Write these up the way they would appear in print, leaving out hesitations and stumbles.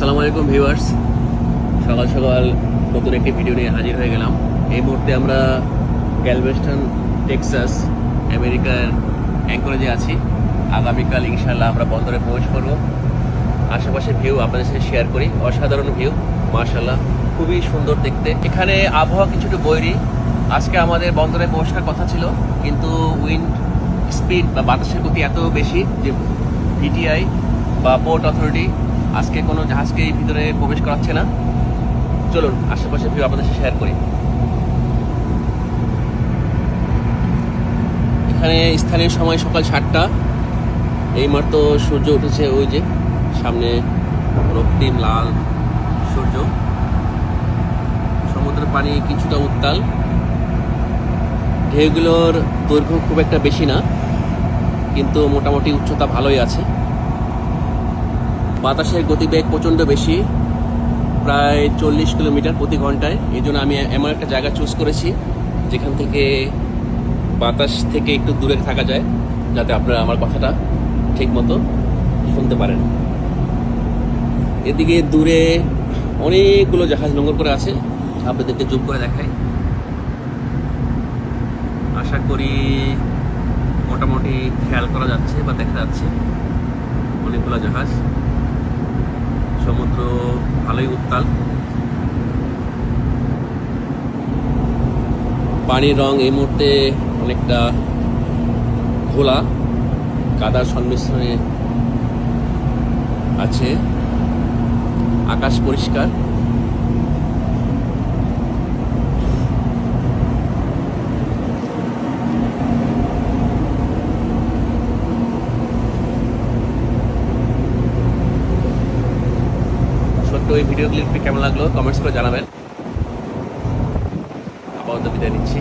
আসসালামু আলাইকুম ভিউয়ার্স, সকাল সকাল নতুন একটি ভিডিও নিয়ে হাজির হয়ে গেলাম। এই মুহূর্তে আমরা গ্যালভেস্টন টেক্সাস আমেরিকার অ্যাঙ্করেজে আছি। আগামীকাল ইনশাআল্লাহ আমরা বন্দরে প্রবেশ করব। আশেপাশে ভিউ আপনাদের সাথে শেয়ার করি। অসাধারণ ভিউ, মাশাআল্লাহ, খুবই সুন্দর দেখতে। এখানে আবহাওয়া কিছুটা বৈরী। আজকে আমাদের বন্দরে প্রবেশ করার কথা ছিল, কিন্তু উইন্ড স্পিড বা বাতাসের গতি এত বেশি যে ভিটিআই বা পোর্ট অথরিটি আজকে কোনো জাহাজকে এই ভিতরে প্রবেশ করাচ্ছে না। চলুন আশেপাশে ভিউ আপনাদের সাথে শেয়ার করি। এখানে স্থানীয় সময় সকাল 7টা। এইমাত্র সূর্য উঠেছে, ওই যে সামনে রক্তিম লাল সূর্য। সমুদ্রের পানি কিছুটা উত্তাল, ঢেউগুলোর দৈর্ঘ্য খুব একটা বেশি না, কিন্তু মোটামুটি উচ্চতা ভালোই আছে। বাতাসের গতিবেগ প্রচণ্ড বেশি, প্রায় 40 কিলোমিটার প্রতি ঘন্টায়। এই জন্য আমি এমন একটা জায়গা চুজ করেছি যেখান থেকে বাতাস থেকে একটু দূরে থাকা যায়, যাতে আপনারা আমার কথাটা ঠিক মতো শুনতে পারেন। এদিকে দূরে অনেকগুলো জাহাজ নোঙর করে আছে, আপনাদেরকে জুম করে দেখাই। আশা করি মোটামুটি খেয়াল করা যাচ্ছে বা দেখা যাচ্ছে অনেকগুলো জাহাজ। সমুদ্র ভালোই উত্তাল, পানির রং এই মুহূর্তে অনেকটা ঘোলা, কাদার সংমিশ্রণে আছে। আকাশ পরিষ্কার। ছোট্ট এই ভিডিও ক্লিপটি কেমন লাগলো কমেন্টস করে জানাবেন। আপাতত বিদায় নিচ্ছি,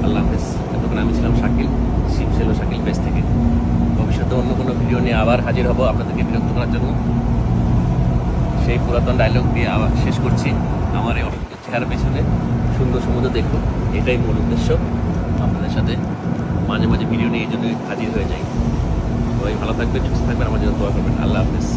আল্লাহ হাফেজ। এতক্ষণ আমি ছিলাম শাকিল, শিবসেলো শাকিল পেজ থেকে। ভবিষ্যতে অন্য কোনো ভিডিও নিয়ে আবার হাজির হব আপনাদেরকে বিরক্ত করার জন্য। সেই পুরাতন ডায়লগ দিয়ে আবার শেষ করছি। আমার এই অসুস্থ চেহারা পেছনে সুন্দর সমুদ্র দেখুন, এটাই মূল উদ্দেশ্য। আপনাদের সাথে মাঝে মাঝে ভিডিও নিয়ে এই জন্য হাজির হয়ে যাই। সবাই ভালো থাকবেন, সুস্থ থাকবেন, আমার জন্য দোয়া করবেন। আল্লাহ হাফেজ।